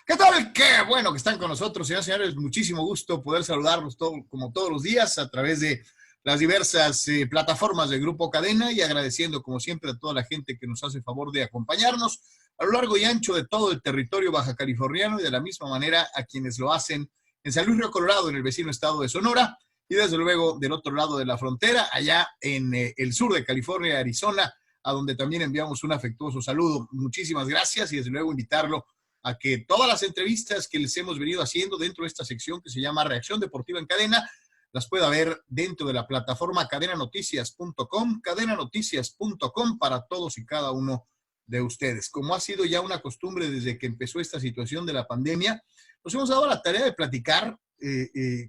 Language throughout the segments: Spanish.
¿Qué tal? Qué bueno que están con nosotros, señoras y señores. Muchísimo gusto poder saludarlos como todos los días a través de las diversas plataformas del Grupo Cadena y agradeciendo como siempre a toda la gente que nos hace favor de acompañarnos a lo largo y ancho de todo el territorio baja californiano y de la misma manera a quienes lo hacen en San Luis Río Colorado, en el vecino estado de Sonora, y desde luego del otro lado de la frontera, allá en el sur de California, Arizona, a donde también enviamos un afectuoso saludo. Muchísimas gracias y desde luego invitarlo a que todas las entrevistas que les hemos venido haciendo dentro de esta sección que se llama Reacción Deportiva en Cadena, las pueda ver dentro de la plataforma cadenanoticias.com para todos y cada uno de ustedes. Como ha sido ya una costumbre desde que empezó esta situación de la pandemia, nos hemos dado la tarea de platicar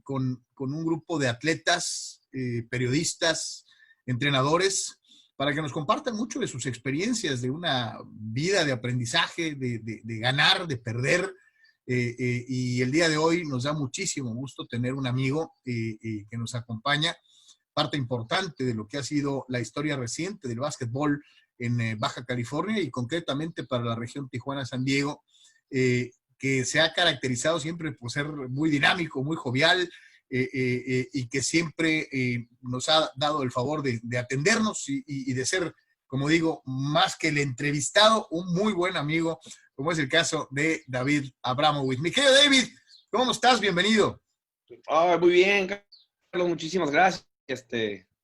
con un grupo de atletas, periodistas, entrenadores, para que nos compartan mucho de sus experiencias, de una vida de aprendizaje, de ganar, de perder. Y el día de hoy nos da muchísimo gusto tener un amigo que nos acompaña, parte importante de lo que ha sido la historia reciente del básquetbol en Baja California y concretamente para la región Tijuana-San Diego, que se ha caracterizado siempre por ser muy dinámico, muy jovial, y que siempre nos ha dado el favor de atendernos y de ser, como digo, más que el entrevistado, un muy buen amigo, como es el caso de David Abramowitz. Mi querido David, ¿cómo estás? Bienvenido. Muy bien, Carlos, muchísimas gracias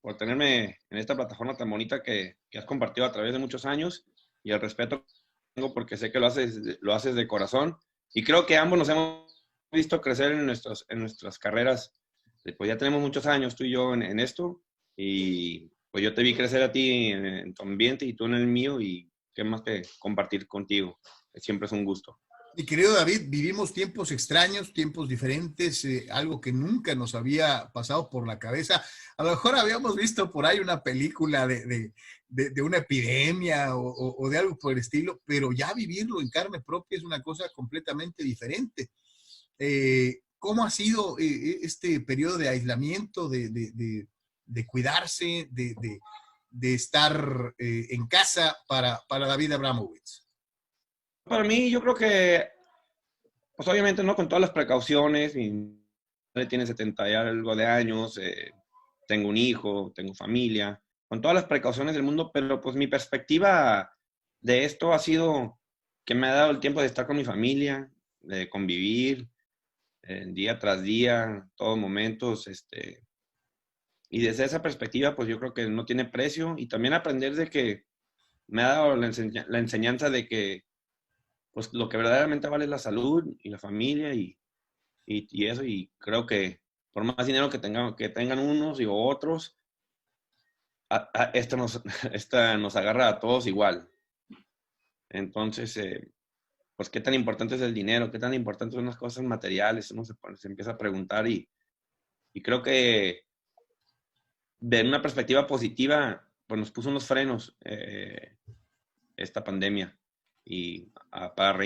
por tenerme en esta plataforma tan bonita que has compartido a través de muchos años, y el respeto que tengo porque sé que lo haces de corazón, y creo que ambos nos hemos visto crecer en nuestras carreras. Pues ya tenemos muchos años tú y yo en esto, y pues yo te vi crecer a ti en tu ambiente y tú en el mío, y qué más que compartir contigo. Siempre es un gusto. Mi querido David, vivimos tiempos extraños, tiempos diferentes, algo que nunca nos había pasado por la cabeza. A lo mejor habíamos visto por ahí una película de una epidemia o de algo por el estilo, pero ya vivirlo en carne propia es una cosa completamente diferente. ¿Cómo ha sido este periodo de aislamiento, de cuidarse, de estar en casa para David Abramowitz? Para mí, yo creo que, pues obviamente, ¿no? Con todas las precauciones, mi madre tiene 70 y algo de años, tengo un hijo, tengo familia, con todas las precauciones del mundo, pero pues mi perspectiva de esto ha sido que me ha dado el tiempo de estar con mi familia, de convivir día tras día, todos momentos, y desde esa perspectiva, pues yo creo que no tiene precio, y también aprender de que me ha dado la enseñanza de que pues lo que verdaderamente vale es la salud y la familia y eso, y creo que por más dinero que tengan unos y otros, esta nos agarra a todos igual. Entonces, pues qué tan importante es el dinero, qué tan importantes son las cosas materiales, uno se empieza a preguntar, y creo que de una perspectiva positiva, pues nos puso unos frenos esta pandemia, y para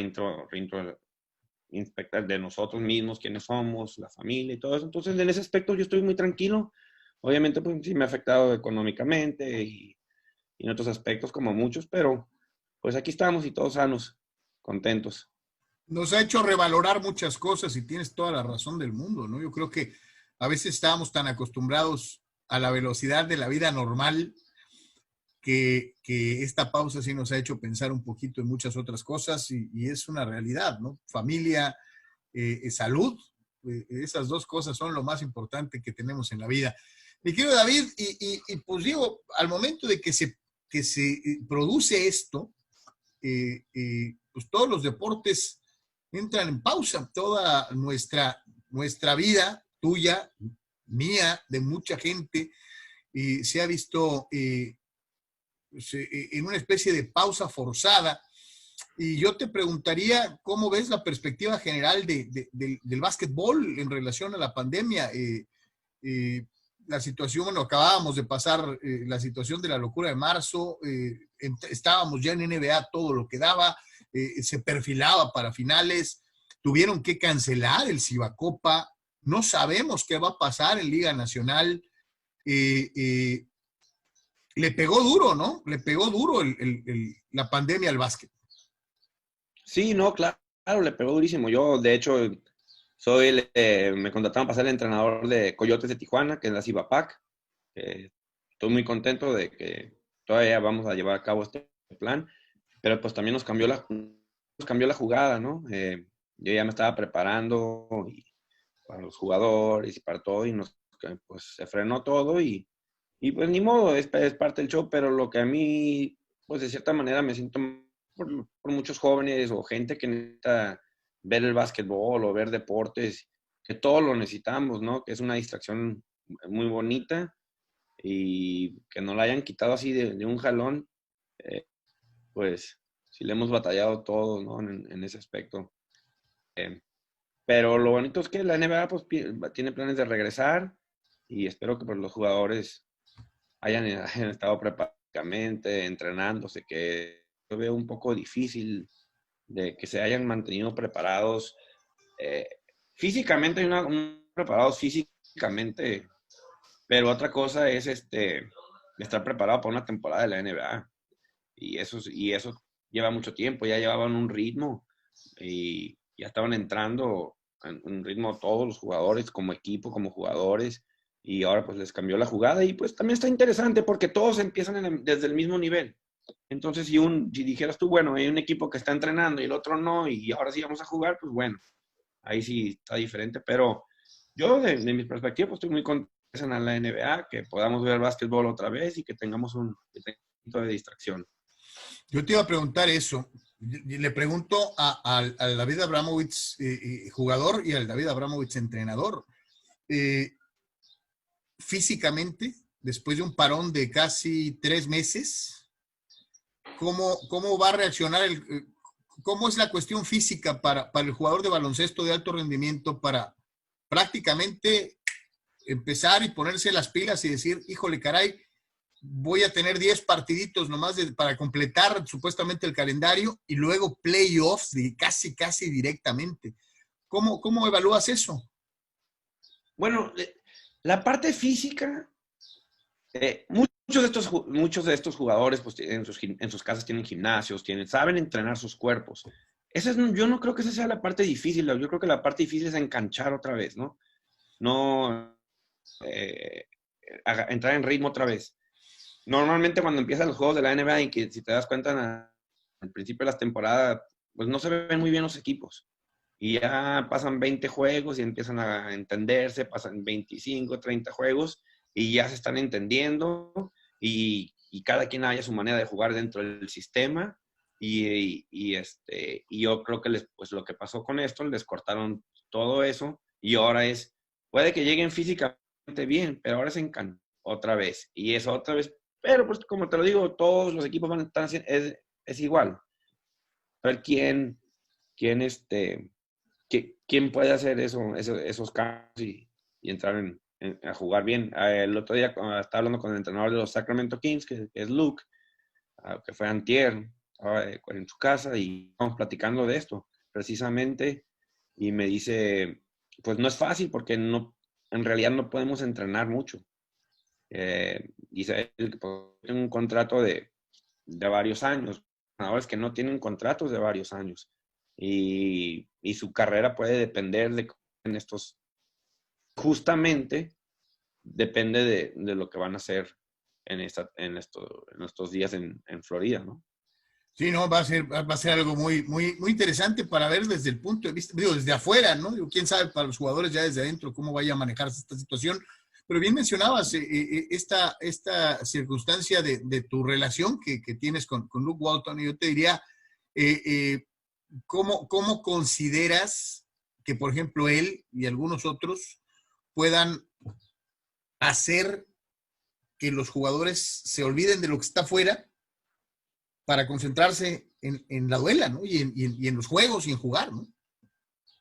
inspectar de nosotros mismos, quiénes somos, la familia y todo eso. Entonces, en ese aspecto yo estoy muy tranquilo. Obviamente, pues sí me ha afectado económicamente y en otros aspectos como muchos, pero pues aquí estamos y todos sanos, contentos. Nos ha hecho revalorar muchas cosas y tienes toda la razón del mundo, ¿no? Yo creo que a veces estábamos tan acostumbrados a la velocidad de la vida normal que esta pausa sí nos ha hecho pensar un poquito en muchas otras cosas y es una realidad, ¿no? Familia, salud, esas dos cosas son lo más importante que tenemos en la vida. Mi querido David, pues digo, al momento de que se produce esto, pues todos los deportes entran en pausa, toda nuestra vida, tuya, mía, de mucha gente, se ha visto en una especie de pausa forzada. Y yo te preguntaría, ¿cómo ves la perspectiva general del básquetbol en relación a la pandemia? La situación, bueno, acabábamos de pasar la situación de la locura de marzo, estábamos ya en NBA todo lo que daba, se perfilaba para finales, tuvieron que cancelar el Cibacopa, no sabemos qué va a pasar en Liga Nacional. Le pegó duro, ¿no? Le pegó duro la pandemia al básquet. Sí, no, claro, Claro, le pegó durísimo. Yo, de hecho, me contrataron para ser el entrenador de Coyotes de Tijuana, que es la Cibapac. Estoy muy contento de que todavía vamos a llevar a cabo este plan, pero pues también nos cambió la jugada, ¿no? Yo ya me estaba preparando para los jugadores y para todo, y pues se frenó todo y pues ni modo, es parte del show, pero lo que a mí, pues de cierta manera me siento por muchos jóvenes o gente que necesita ver el básquetbol o ver deportes, que todos lo necesitamos, ¿no? Que es una distracción muy bonita y que no la hayan quitado así de un jalón, eh, pues sí le hemos batallado todos, ¿no? En ese aspecto. Eh, pero lo bonito es que la NBA pues tiene planes de regresar y espero que pues, los jugadores hayan estado preparados, entrenándose, que yo veo un poco difícil de que se hayan mantenido preparados eh, físicamente, preparados físicamente, pero otra cosa es estar preparado para una temporada de la NBA. Y eso lleva mucho tiempo, ya llevaban un ritmo y ya estaban entrando en un ritmo todos los jugadores, como equipo, como jugadores, y ahora pues les cambió la jugada y pues también está interesante porque todos empiezan desde el mismo nivel. Entonces, si dijeras tú, bueno, hay un equipo que está entrenando y el otro no, y ahora sí vamos a jugar, pues bueno, ahí sí está diferente, pero yo de mi perspectiva pues estoy muy contento en la NBA, que podamos ver básquetbol otra vez y que tengamos un poquito de distracción. Yo te iba a preguntar eso. Le pregunto al David Abramovich, jugador, y al David Abramovich, entrenador. Eh, Físicamente, después de un parón de casi 3 meses, ¿cómo va a reaccionar cómo es la cuestión física para el jugador de baloncesto de alto rendimiento para prácticamente empezar y ponerse las pilas y decir, híjole, caray, voy a tener 10 partiditos nomás para completar supuestamente el calendario y luego playoffs casi directamente? ¿Cómo evalúas eso? Bueno, la parte física, muchos de estos jugadores pues, en sus casas tienen gimnasios, saben entrenar sus cuerpos. Yo no creo que esa sea la parte difícil. Yo creo que la parte difícil es enganchar otra vez, ¿no? No entrar en ritmo otra vez. Normalmente cuando empiezan los juegos de la NBA y que si te das cuenta al principio de las temporadas, pues no se ven muy bien los equipos. Y ya pasan 20 juegos y empiezan a entenderse, pasan 25, 30 juegos y ya se están entendiendo y cada quien haya su manera de jugar dentro del sistema. Y yo creo que pues lo que pasó con esto, les cortaron todo eso y ahora puede que lleguen físicamente bien, pero ahora se encantan otra vez. Y eso otra vez, pero pues como te lo digo, todos los equipos van a estar haciendo, es igual. A ver quién, quién puede hacer esos cambios y entrar a jugar bien. El otro día estaba hablando con el entrenador de los Sacramento Kings, que es Luke, que fue antier, en su casa y estamos platicando de esto precisamente y me dice, pues no es fácil porque en realidad no podemos entrenar mucho. Dice él que tiene un contrato de varios años, entrenadores que no tienen contratos de varios años y su carrera puede depender en estos, justamente depende de lo que van a hacer en estos días en Florida, ¿no? Sí, no, va a ser algo muy interesante para ver desde el punto de vista, digo, desde afuera, ¿no? Digo, quién sabe para los jugadores ya desde adentro cómo vaya a manejarse esta situación. Pero bien mencionabas esta circunstancia de tu relación que tienes con Luke Walton, y yo te diría, eh, eh, ¿cómo consideras que, por ejemplo, él y algunos otros puedan hacer que los jugadores se olviden de lo que está afuera para concentrarse en la duela, ¿no? Y en los juegos y en jugar, ¿no?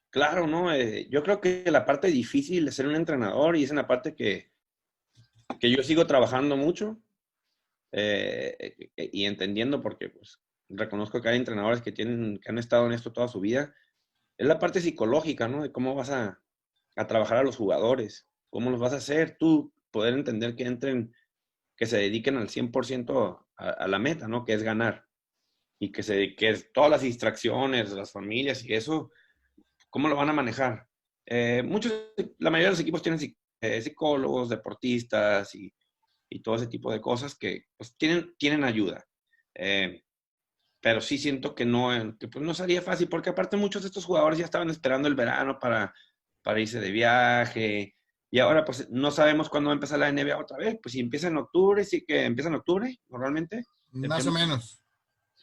Claro, ¿no? Yo creo que la parte difícil de ser un entrenador y es una parte que yo sigo trabajando mucho y entendiendo porque pues, reconozco que hay entrenadores que han estado en esto toda su vida, es la parte psicológica, ¿no? De cómo vas a trabajar a los jugadores, cómo los vas a hacer tú, poder entender que se dediquen al 100% a la meta, ¿no? Que es ganar. y que todas las distracciones, las familias y eso, ¿cómo lo van a manejar? La mayoría de los equipos tienen psicólogos, deportistas y todo ese tipo de cosas que pues, tienen ayuda. Pero sí siento que que pues no sería fácil, porque aparte muchos de estos jugadores ya estaban esperando el verano para irse de viaje, y ahora pues no sabemos cuándo va a empezar la NBA otra vez, pues si empieza en octubre, sí que empieza en octubre normalmente, Más o menos.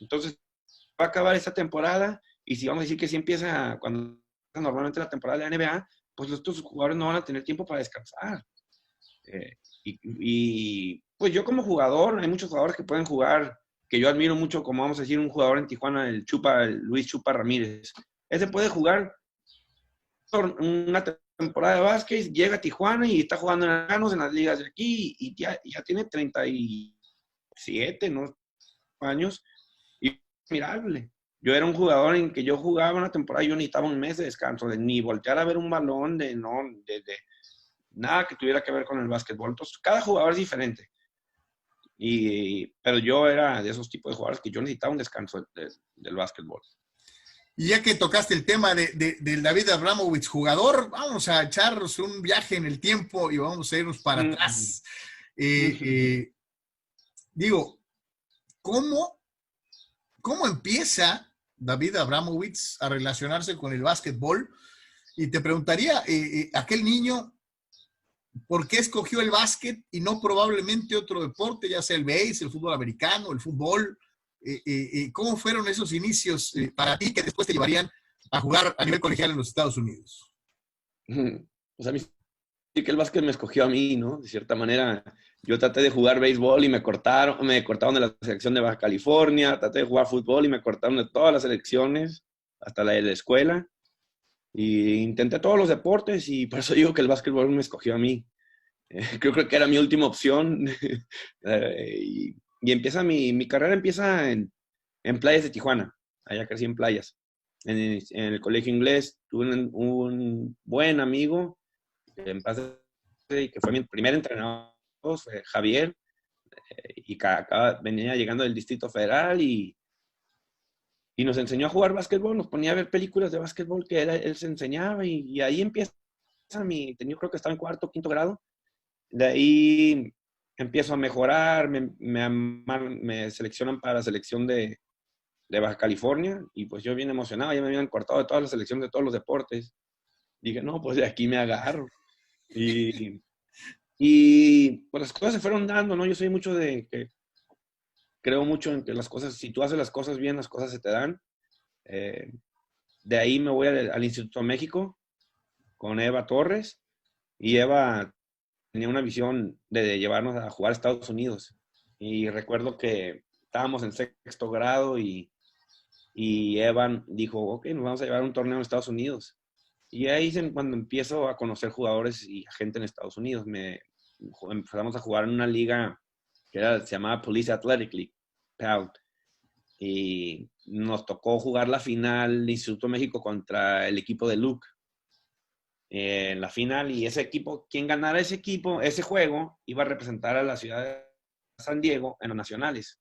entonces va a acabar esta temporada, y si vamos a decir que sí empieza cuando empieza normalmente la temporada de la NBA, pues estos jugadores no van a tener tiempo para descansar. Eh, pues yo como jugador, hay muchos jugadores que pueden jugar, que yo admiro mucho, como vamos a decir, un jugador en Tijuana, el Luis Chupa Ramírez. Ese puede jugar una temporada de básquet, llega a Tijuana y está jugando en las ligas de aquí y ya tiene 37, ¿no? Años y es admirable. Yo era un jugador en que yo jugaba una temporada y yo necesitaba un mes de descanso, de ni voltear a ver un balón, de nada que tuviera que ver con el básquetbol. Entonces, cada jugador es diferente. Pero yo era de esos tipos de jugadores que yo necesitaba un descanso del básquetbol. Y ya que tocaste el tema del David Abramovich jugador, vamos a echarnos un viaje en el tiempo y vamos a irnos para atrás. Digo, ¿cómo empieza David Abramovich a relacionarse con el básquetbol? Y te preguntaría, aquel niño, ¿por qué escogió el básquet y no probablemente otro deporte, ya sea el béisbol, el fútbol americano, el fútbol? ¿Cómo fueron esos inicios para ti que después te llevarían a jugar a nivel colegial en los Estados Unidos? Pues a mí sí que el básquet me escogió a mí, ¿no? De cierta manera, yo traté de jugar béisbol y me cortaron de la selección de Baja California, traté de jugar fútbol y me cortaron de todas las selecciones, hasta la de la escuela. Y intenté todos los deportes y por eso digo que el básquetbol me escogió a mí. Creo que era mi última opción. Y empieza mi carrera empieza en playas de Tijuana. Allá crecí en playas. En el colegio inglés tuve un buen amigo en paz y que fue mi primer entrenador, fue Javier, y venía llegando del Distrito Federal y nos enseñó a jugar básquetbol, nos ponía a ver películas de básquetbol que él se enseñaba y ahí empieza yo creo que estaba en cuarto, quinto grado. De ahí empiezo a mejorar, me seleccionan para la selección de Baja California y pues yo bien emocionado, ya me habían cortado de todas las selecciones de todos los deportes. Dije, no, pues de aquí me agarro. Y pues las cosas se fueron dando, ¿no? Yo soy mucho de que creo mucho en que las cosas, si tú haces las cosas bien, las cosas se te dan. De ahí me voy al Instituto México con Eva Torres y Eva tenía una visión de llevarnos a jugar a Estados Unidos. Y recuerdo que estábamos en sexto grado y Evan dijo, ok, nos vamos a llevar a un torneo en Estados Unidos. Y ahí es cuando empiezo a conocer jugadores y gente en Estados Unidos. Empezamos a jugar en una liga que se llamaba Police Athletic League, PAL. Y nos tocó jugar la final de Instituto México contra el equipo de Luke. En la final, y ese equipo, quien ganara ese juego, iba a representar a la ciudad de San Diego en los nacionales.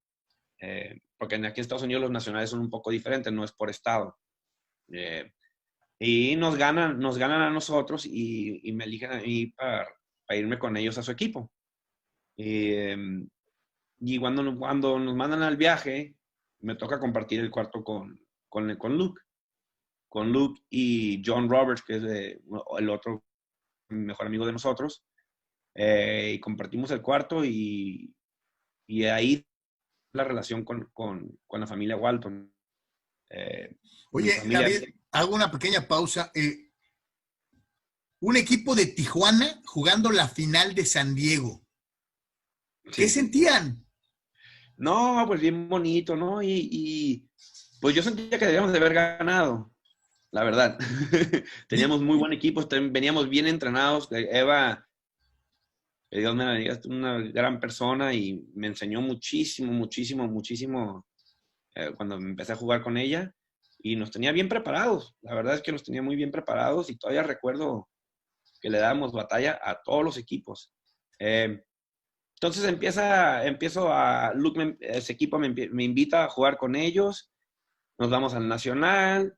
Porque aquí en Estados Unidos los nacionales son un poco diferentes, no es por estado. Y nos ganan a nosotros y me eligen a mí para irme con ellos a su equipo. Y cuando nos mandan al viaje, me toca compartir el cuarto con Luke. Con Luke y John Roberts, que es el otro mejor amigo de nosotros. Y compartimos el cuarto y ahí la relación con la familia Walton. Oye, David, hago una pequeña pausa. Un equipo de Tijuana jugando la final de San Diego. ¿Qué sentían? No, pues bien bonito, ¿no? Y pues yo sentía que debíamos de haber ganado, la verdad. Teníamos muy buen equipo, veníamos bien entrenados. Eva, que Dios me la diga, es una gran persona y me enseñó muchísimo, muchísimo, muchísimo cuando empecé a jugar con ella y nos tenía bien preparados. La verdad es que nos tenía muy bien preparados y todavía recuerdo que le dábamos batalla a todos los equipos. Entonces ese equipo me invita a jugar con ellos, nos vamos al Nacional.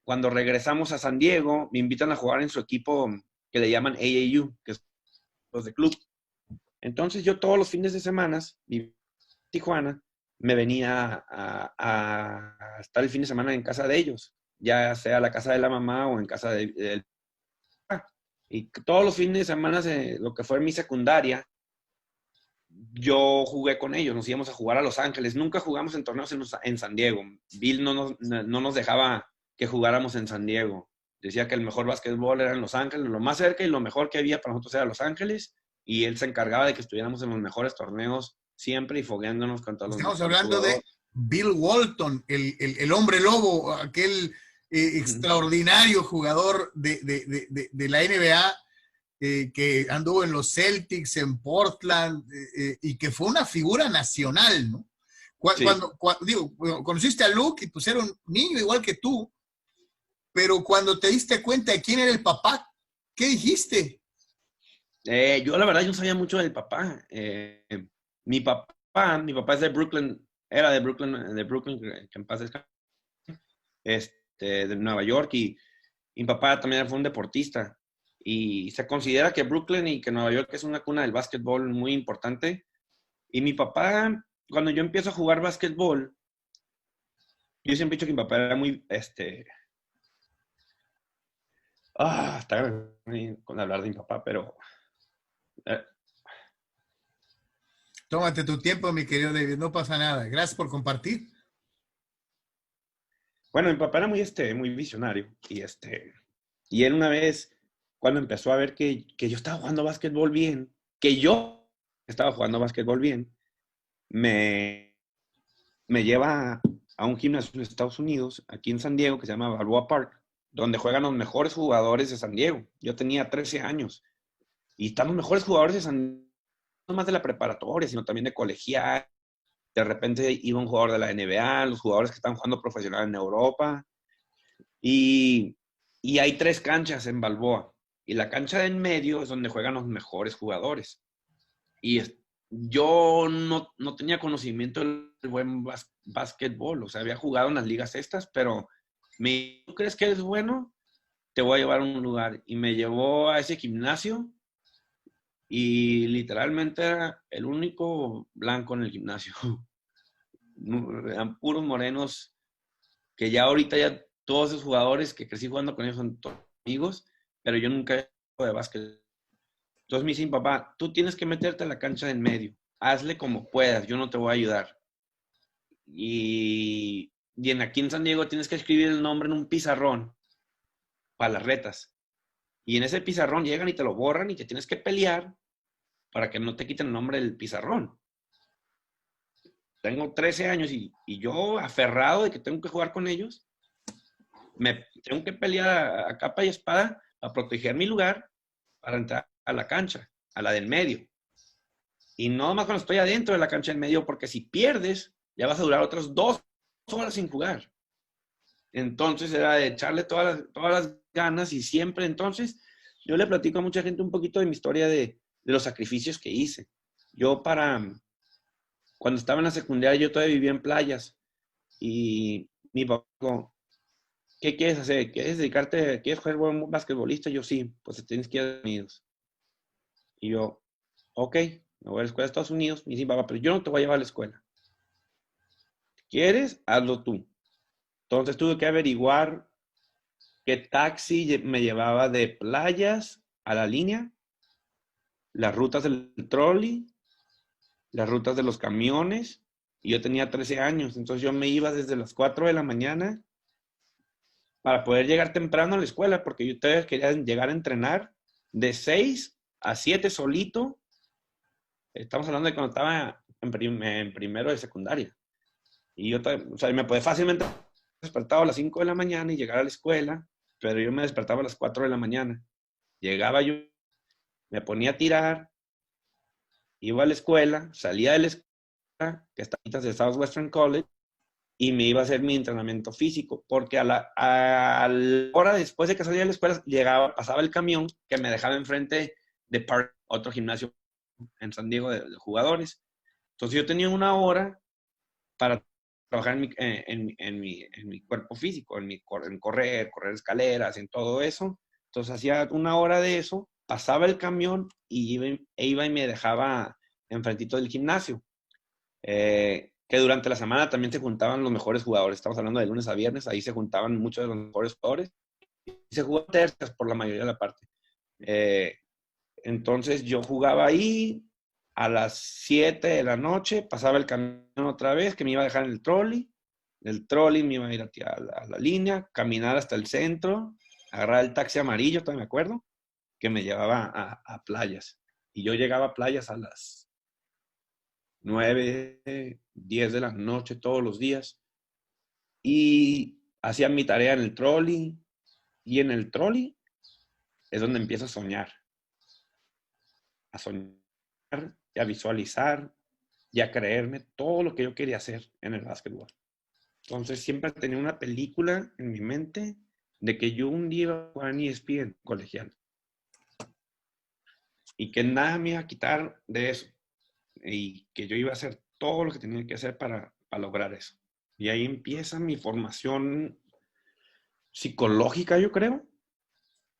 Cuando regresamos a San Diego, me invitan a jugar en su equipo que le llaman AAU, que es los de club. Entonces yo todos los fines de semana, vivía en Tijuana, me venía a estar el fin de semana en casa de ellos, ya sea la casa de la mamá o en casa del papá. Y todos los fines de semana, lo que fue mi secundaria, yo jugué con ellos, nos íbamos a jugar a Los Ángeles. Nunca jugamos en torneos en San Diego. Bill no nos dejaba que jugáramos en San Diego. Decía que el mejor básquetbol era en Los Ángeles, lo más cerca y lo mejor que había para nosotros era Los Ángeles, y él se encargaba de que estuviéramos en los mejores torneos siempre y fogueándonos contra los Estamos mejores hablando de jugadores. Bill Walton, el hombre lobo, aquel extraordinario jugador de la NBA, que anduvo en los Celtics, en Portland, y que fue una figura nacional, ¿no? Sí. Digo, conociste a Luke y pues era un niño igual que tú, pero cuando te diste cuenta de quién era el papá, ¿qué dijiste? Yo la verdad yo no sabía mucho del papá. Mi papá es de Brooklyn, era de Brooklyn, que en paz descanse, de Nueva York, y mi papá también fue un deportista. Y se considera que Brooklyn y que Nueva York es una cuna del básquetbol muy importante. Y mi papá, cuando yo empiezo a jugar básquetbol, yo siempre he dicho que mi papá era muy, está con hablar de mi papá, pero eh, Tómate tu tiempo, mi querido David, no pasa nada. Gracias por compartir. bueno, mi papá era muy visionario. Y él una vez, cuando empezó a ver que yo estaba jugando básquetbol bien, que yo estaba jugando básquetbol bien, me, me lleva a un gimnasio en Estados Unidos, aquí en San Diego, que se llama Balboa Park, donde juegan los mejores jugadores de San Diego. Yo tenía 13 años y están los mejores jugadores de San Diego, no más de la preparatoria, sino también de colegial. De repente iba un jugador de la NBA, los jugadores que están jugando profesional en Europa. Y, y hay 3 canchas en Balboa. Y la cancha de en medio es donde juegan los mejores jugadores. Y yo no tenía conocimiento del buen básquetbol. O sea, había jugado en las ligas estas, pero ¿tú crees que eres bueno? Te voy a llevar a un lugar. Y me llevó a ese gimnasio y literalmente era el único blanco en el gimnasio. Eran puros morenos que ya ahorita ya todos esos jugadores que crecí jugando con ellos son todos amigos, pero yo nunca he jugado de básquet. Entonces me dice, papá, tú tienes que meterte a la cancha en medio, hazle como puedas, yo no te voy a ayudar. Aquí en San Diego tienes que escribir el nombre en un pizarrón para las retas. Y en ese pizarrón llegan y te lo borran y te tienes que pelear para que no te quiten el nombre del pizarrón. Tengo 13 años y yo aferrado de que tengo que jugar con ellos, me tengo que pelear a capa y espada para proteger mi lugar para entrar a la cancha, a la del medio. Y no más cuando estoy adentro de la cancha del medio, porque si pierdes, ya vas a durar otras 2 horas sin jugar. Entonces era de echarle todas las ganas y siempre. Entonces yo le platico a mucha gente un poquito de mi historia de los sacrificios que hice. Cuando estaba en la secundaria, yo todavía vivía en Playas y mi papá, ¿qué quieres hacer? ¿Quieres dedicarte? ¿Quieres jugar buen basquetbolista? Yo sí, pues te tienes que ir a Estados Unidos. Y yo, ok, me voy a la escuela de Estados Unidos. Y dice, papá, pero yo no te voy a llevar a la escuela. ¿Quieres? Hazlo tú. Entonces tuve que averiguar qué taxi me llevaba de Playas a la línea, las rutas del trolley, las rutas de los camiones. Y yo tenía 13 años, entonces yo me iba desde las 4 de la mañana para poder llegar temprano a la escuela, porque yo todavía quería llegar a entrenar de 6 a 7 solito. Estamos hablando de cuando estaba en primero de secundaria. Y yo, o sea, me podía fácilmente despertar a las 5 de la mañana y llegar a la escuela, pero yo me despertaba a las 4 de la mañana. Llegaba yo, me ponía a tirar, iba a la escuela, salía de la escuela, que está de Southwestern College, y me iba a hacer mi entrenamiento físico, porque a la hora después de que salía de la escuela, pasaba el camión que me dejaba enfrente de Park, otro gimnasio en San Diego de jugadores. Entonces yo tenía una hora para trabajar en mi cuerpo físico, en correr escaleras, en todo eso. Entonces hacía una hora de eso, pasaba el camión y iba y me dejaba enfrentito del gimnasio. Que durante la semana también se juntaban los mejores jugadores. Estamos hablando de lunes a viernes, ahí se juntaban muchos de los mejores jugadores y se jugó tercias por la mayoría de la parte. Entonces yo jugaba ahí a las 7 de la noche, pasaba el camión otra vez, que me iba a dejar en el trolley. Del trolley me iba a ir a la línea, caminar hasta el centro, agarrar el taxi amarillo, todavía me acuerdo, que me llevaba a playas. Y yo llegaba a playas a las 9, 10 de la noche todos los días. Y hacía mi tarea en el trolley. Y en el trolley es donde empiezo a soñar y a visualizar y a creerme todo lo que yo quería hacer en el básquetbol. Entonces siempre tenía una película en mi mente de que yo un día iba a jugar en ESPN colegial y que nada me iba a quitar de eso y que yo iba a hacer todo lo que tenía que hacer para lograr eso. Y ahí empieza mi formación psicológica, yo creo,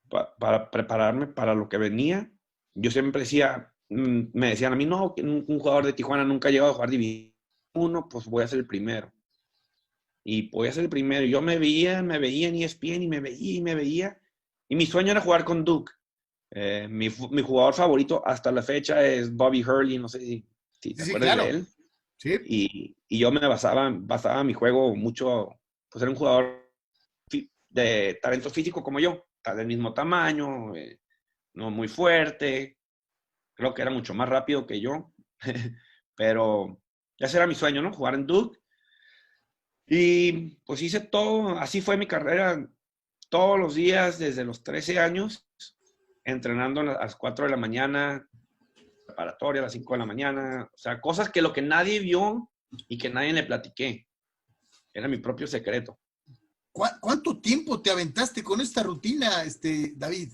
para prepararme para lo que venía. Yo siempre decía, me decían a mí, no, que un jugador de Tijuana nunca ha llegado a jugar División 1, pues voy a ser el primero. Y voy a ser el primero. Yo me veía en ESPN y me veía. Y mi sueño era jugar con Duke. Mi jugador favorito hasta la fecha es Bobby Hurley, no sé si te acuerdas claro. de él. Sí. Y yo me basaba mi juego mucho, pues era un jugador de talento físico como yo, del mismo tamaño, no muy fuerte, creo que era mucho más rápido que yo, pero ese era mi sueño, ¿no? Jugar en Duke. Y pues hice todo, así fue mi carrera todos los días desde los 13 años, entrenando a las 4 de la mañana, preparatoria a las 5 de la mañana, o sea, cosas que lo que nadie vio y que nadie le platiqué, era mi propio secreto. ¿Cuánto tiempo te aventaste con esta rutina, David?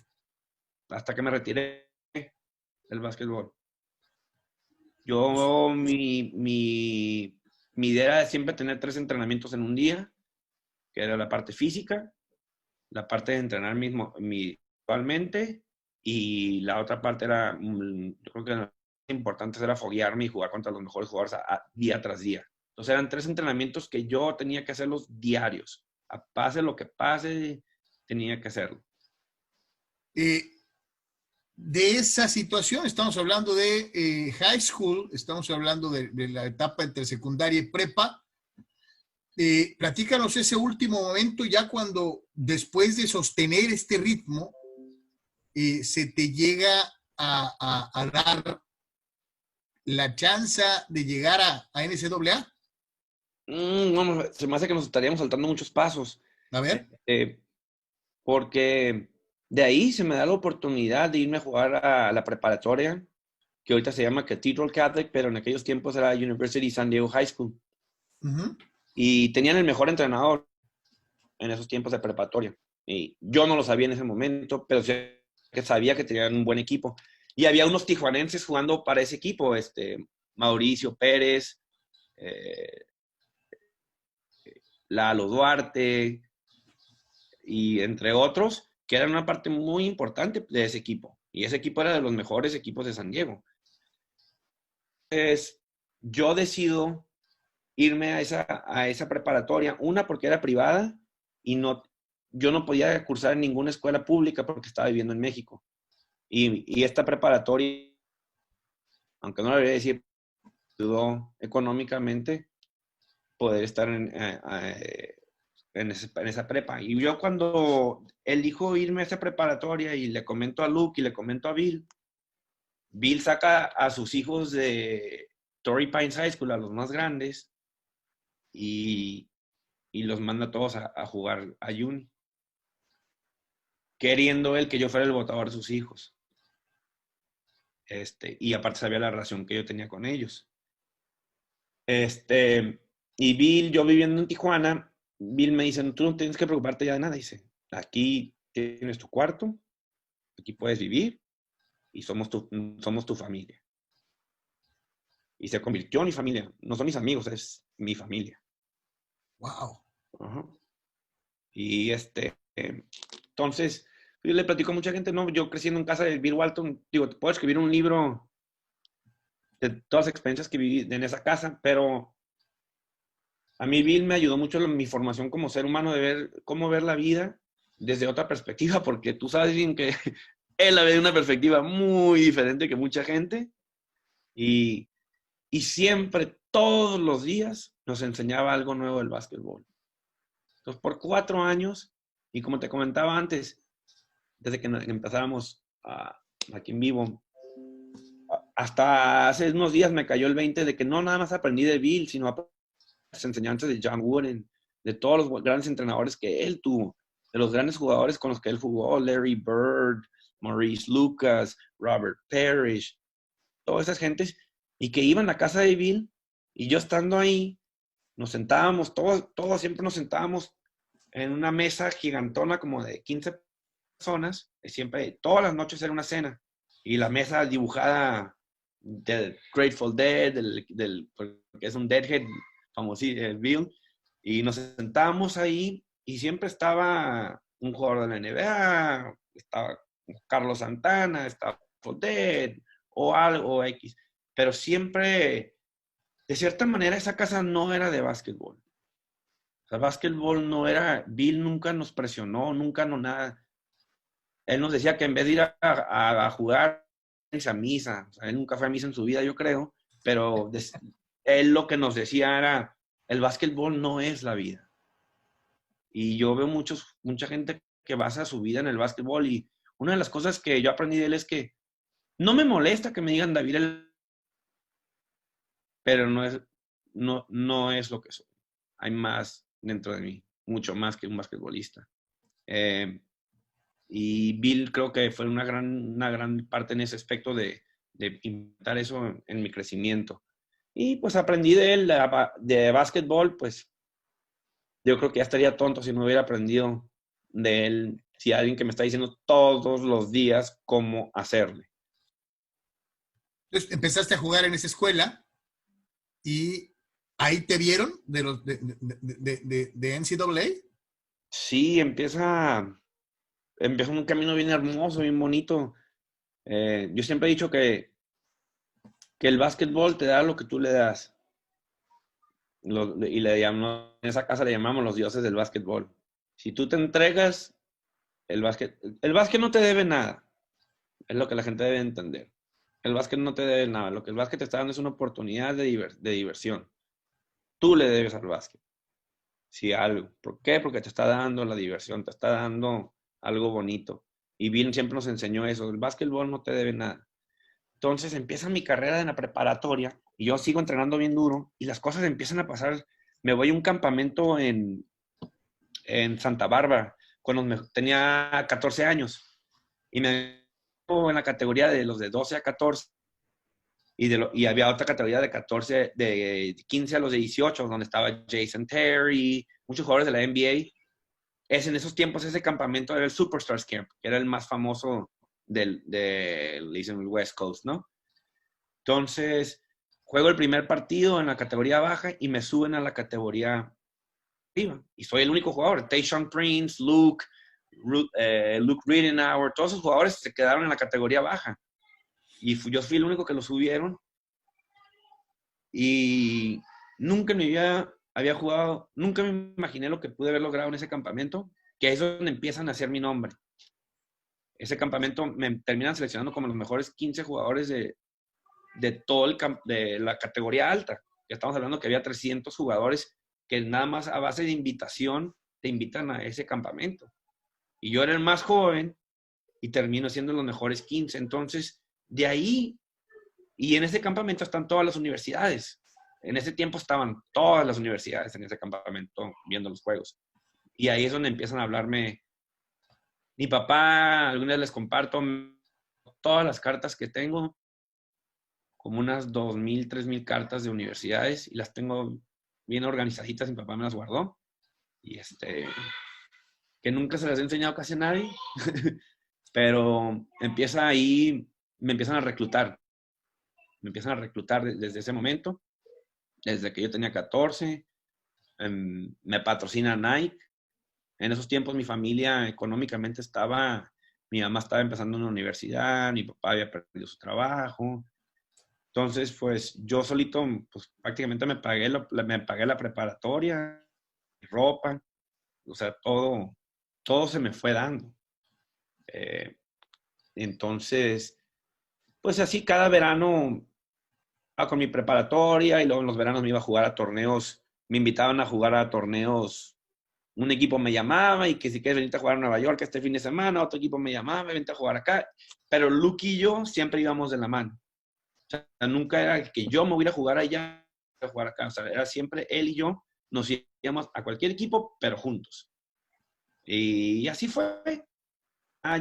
Hasta que me retiré del básquetbol. Yo, mi idea era siempre tener 3 entrenamientos en un día, que era la parte física, la parte de entrenar individualmente y la otra parte era, yo creo que lo importante era foguearme y jugar contra los mejores jugadores día tras día. Entonces eran 3 entrenamientos que yo tenía que hacerlos diarios. Pase lo que pase, tenía que hacerlo. De esa situación, estamos hablando de high school, estamos hablando de la etapa entre secundaria y prepa. Platícanos ese último momento, ya cuando después de sostener este ritmo, se te llega a dar la chance de llegar a NCAA. Bueno, se me hace que nos estaríamos saltando muchos pasos. A ver. Porque de ahí se me da la oportunidad de irme a jugar a la preparatoria, que ahorita se llama Cathedral Catholic, pero en aquellos tiempos era University San Diego High School. Uh-huh. Y tenían el mejor entrenador en esos tiempos de preparatoria. Y yo no lo sabía en ese momento, pero sí que sabía que tenían un buen equipo. Y había unos tijuanenses jugando para ese equipo, Mauricio Pérez, Lalo Duarte, y entre otros, que eran una parte muy importante de ese equipo. Y ese equipo era de los mejores equipos de San Diego. Entonces, yo decido irme a esa preparatoria, una porque era privada y yo no podía cursar en ninguna escuela pública porque estaba viviendo en México. Y esta preparatoria, aunque no lo debería decir, ayudó económicamente poder estar en esa prepa. Y yo cuando elijo irme a esa preparatoria y le comento a Luke y le comento a Bill saca a sus hijos de Torrey Pines High School, a los más grandes, y los manda a todos a jugar a Uni, queriendo él que yo fuera el votador de sus hijos. Y aparte sabía la relación que yo tenía con ellos. Y Bill, yo viviendo en Tijuana, Bill me dice, tú no tienes que preocuparte ya de nada. Dice, aquí tienes tu cuarto, aquí puedes vivir y somos tu familia. y se convirtió en mi familia. No son mis amigos, es mi familia. Wow. Ajá. Y entonces, yo le platico a mucha gente, no, yo creciendo en casa de Bill Walton, digo, te puedo escribir un libro de todas las experiencias que viví en esa casa, pero a mí Bill me ayudó mucho en mi formación como ser humano de ver cómo ver la vida desde otra perspectiva, porque tú sabes bien que él la ve de una perspectiva muy diferente que mucha gente y, y siempre, todos los días, nos enseñaba algo nuevo del básquetbol. Entonces, por 4 años, y como te comentaba antes, desde que empezáramos aquí en vivo, hasta hace unos días me cayó el 20 de que no nada más aprendí de Bill, sino las enseñanzas de John Wooden, de todos los grandes entrenadores que él tuvo, de los grandes jugadores con los que él jugó, Larry Bird, Maurice Lucas, Robert Parrish, todas esas gentes, y que iban a casa de Bill, y yo estando ahí, nos sentábamos, todos siempre nos sentábamos en una mesa gigantona como de 15 personas, y siempre, todas las noches era una cena, y la mesa dibujada del Grateful Dead, que es un Deadhead famoso, Bill, y nos sentábamos ahí y siempre estaba un jugador de la NBA, estaba Carlos Santana, estaba Dead o algo X, pero siempre, de cierta manera, esa casa no era de básquetbol. O sea, básquetbol no era, Bill nunca nos presionó, nunca no nada. Él nos decía que en vez de ir a jugar a misa, o sea, él nunca fue a misa en su vida, yo creo, pero él lo que nos decía era, el básquetbol no es la vida. Y yo veo mucha gente que basa su vida en el básquetbol y una de las cosas que yo aprendí de él es que no me molesta que me digan David, pero no es lo que soy. Hay más dentro de mí, mucho más que un basquetbolista. Y Bill creo que fue una gran parte en ese aspecto de implementar eso en mi crecimiento. Y pues aprendí de él, de básquetbol, pues yo creo que ya estaría tonto si no hubiera aprendido de él, si alguien que me está diciendo todos los días cómo hacerle. Entonces empezaste a jugar en esa escuela y ahí te vieron de los de NCAA. Sí, empieza un camino bien hermoso, bien bonito. Yo siempre he dicho que el básquetbol te da lo que tú le das. Y en esa casa le llamamos los dioses del básquetbol. Si tú te entregas, el básquet no te debe nada. Es lo que la gente debe entender. El básquet no te debe nada. Lo que el básquet te está dando es una oportunidad de diversión. Tú le debes al básquet. Si algo. ¿Por qué? Porque te está dando la diversión, te está dando algo bonito. Y Bill siempre nos enseñó eso. El básquetbol no te debe nada. Entonces empieza mi carrera en la preparatoria y yo sigo entrenando bien duro y las cosas empiezan a pasar. Me voy a un campamento en Santa Bárbara cuando tenía 14 años y me en la categoría de los de 12 a 14 y había otra categoría de 14, de 15 a los de 18 donde estaba Jason Terry, muchos jugadores de la NBA. En esos tiempos ese campamento era el Superstars Camp, que era el más famoso del West Coast, ¿no? Entonces, juego el primer partido en la categoría baja y me suben a la categoría arriba. Y soy el único jugador. Tayshaun Prince, Luke Ridenour, todos esos jugadores se quedaron en la categoría baja. Y yo fui el único que lo subieron. Y nunca en mi vida había jugado, nunca me imaginé lo que pude haber logrado en ese campamento, que es donde empiezan a hacer mi nombre. Ese campamento me terminan seleccionando como los mejores 15 jugadores de todo de la categoría alta. Ya estamos hablando que había 300 jugadores que nada más a base de invitación te invitan a ese campamento. Y yo era el más joven y termino siendo los mejores 15. Entonces, de ahí, y en ese campamento están todas las universidades. En ese tiempo estaban todas las universidades en ese campamento viendo los juegos. Y ahí es donde empiezan a hablarme. Mi papá, algunas les comparto todas las cartas que tengo, como unas 2,000, 3,000 cartas de universidades y las tengo bien organizaditas. Mi papá me las guardó y que nunca se las he enseñado casi a nadie, pero empieza ahí, me empiezan a reclutar. me empiezan a reclutar desde ese momento, desde que yo tenía 14. Me patrocina Nike. En esos tiempos mi familia económicamente mi mamá estaba empezando en la universidad, mi papá había perdido su trabajo. Entonces, pues yo solito, pues prácticamente me pagué la preparatoria, ropa, o sea, todo se me fue dando. Entonces, pues así cada verano con mi preparatoria y luego en los veranos me iba a jugar a torneos, me invitaban a jugar a torneos, un equipo me llamaba y que si quieres venirte a jugar a Nueva York este fin de semana, otro equipo me llamaba, vente a jugar acá, pero Luke y yo siempre íbamos de la mano. O sea, nunca era que yo me hubiera a jugar allá, a jugar acá, o sea, era siempre él y yo nos íbamos a cualquier equipo, pero juntos. Y así fue,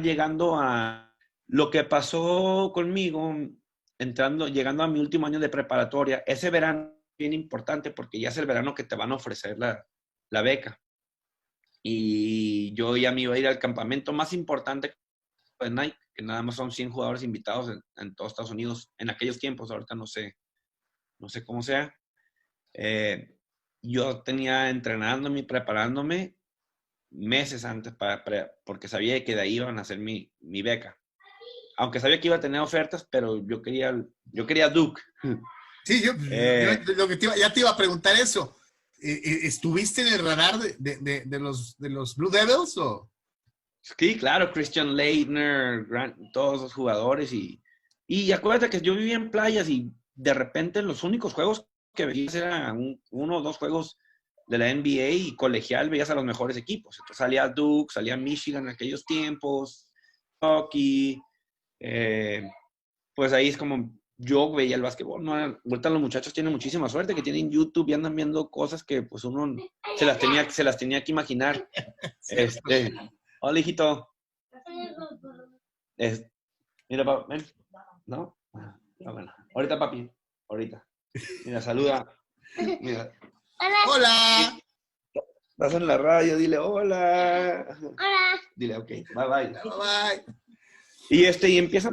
llegando a lo que pasó conmigo, llegando a mi último año de preparatoria. Ese verano es bien importante porque ya es el verano que te van a ofrecer la beca. Y yo ya me iba a ir al campamento más importante de Nike, que nada más son 100 jugadores invitados en todos Estados Unidos en aquellos tiempos. Ahorita no sé cómo sea. Yo tenía entrenándome y preparándome meses antes porque sabía que de ahí iban a hacer mi beca. Aunque sabía que iba a tener ofertas, pero yo quería Duke. Sí, yo lo que ya te iba a preguntar eso. ¿Estuviste en el radar de los Blue Devils o? Sí, claro, Christian Leitner, todos los jugadores. Y acuérdate que yo vivía en playas y de repente los únicos juegos que veías eran uno o dos juegos de la NBA y colegial veías a los mejores equipos. Entonces salía Duke, salía Michigan en aquellos tiempos, Hockey. Pues ahí es como yo veía el básquetbol. ¿No? Ahorita los muchachos tienen muchísima suerte que tienen YouTube y andan viendo cosas que pues uno se las tenía que imaginar. Hola, hijito. Mira, papi, ven. ¿No? Bueno. Ahorita, papi. Ahorita. Mira, saluda. Mira. Hola. Estás en la radio, dile hola. Hola. Dile, ok, bye bye. Bye. Y empieza.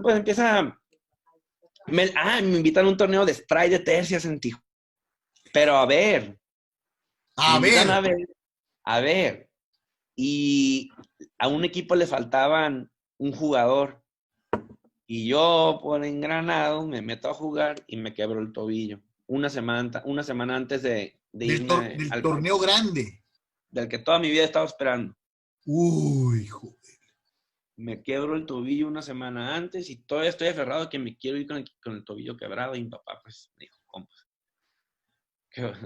Me invitan a un torneo de spray de tercias en Tijuana. Pero a ver. A ver. Y a un equipo le faltaban un jugador. Y yo, por engranado, me meto a jugar y me quebro el tobillo. Una semana antes de irme del torneo grande. Del que toda mi vida he estado esperando. Uy, joder. Me quebro el tobillo una semana antes y todavía estoy aferrado que me quiero ir con el tobillo quebrado. Y mi papá, pues, me dijo, compa.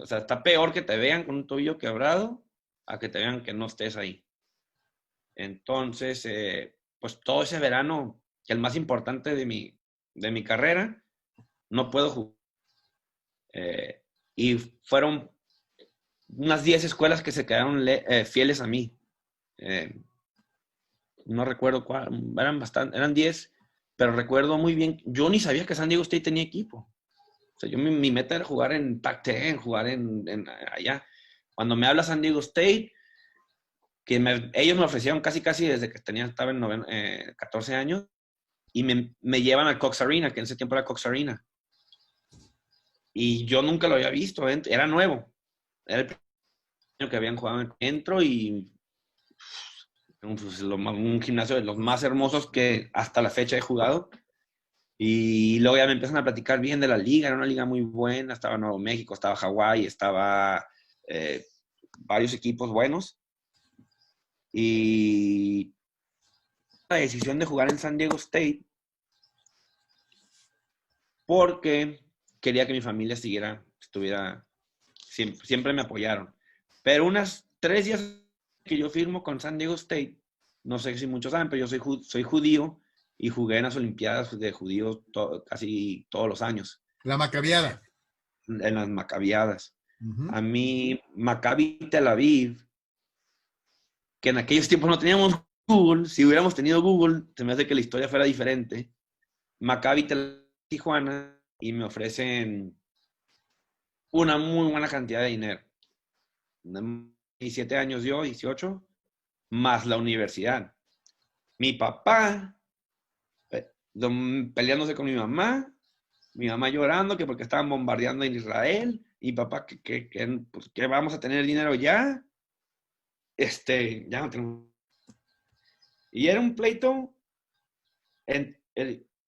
O sea, está peor que te vean con un tobillo quebrado a que te vean que no estés ahí. Entonces, pues todo ese verano, que el más importante de mi carrera, no puedo jugar. Y fueron unas 10 escuelas que se quedaron fieles a mí. No recuerdo cuál, eran 10, pero recuerdo muy bien, yo ni sabía que San Diego State tenía equipo. O sea, mi meta era jugar en Pac-10, jugar en allá. Cuando me habla San Diego State, ellos me ofrecieron casi desde que estaba en 14 años, y me llevan al Cox Arena, que en ese tiempo era Cox Arena. Y yo nunca lo había visto, era nuevo. Era el primer año que habían jugado. Entro y pues, un gimnasio de los más hermosos que hasta la fecha he jugado. Y luego ya me empiezan a platicar bien de la liga. Era una liga muy buena. Estaba Nuevo México, estaba Hawái, estaba varios equipos buenos. Y la decisión de jugar en San Diego State porque quería que mi familia estuviera, siempre me apoyaron. Pero unas 3 días que yo firmo con San Diego State, no sé si muchos saben, pero yo soy judío y jugué en las Olimpiadas de judíos casi todos los años. La Macabiada. En las Macabiadas. A mí, Maccabi Tel Aviv, que en aquellos tiempos no teníamos Google, si hubiéramos tenido Google, se me hace que la historia fuera diferente. Maccabi Tel Aviv, Tijuana, y me ofrecen una muy buena cantidad de dinero. 17 años yo, 18, más la universidad. Mi papá peleándose con mi mamá Mi mamá llorando que porque estaban bombardeando en Israel. Y papá, pues, que vamos a tener dinero ya. Ya no tenemos. Y era un pleito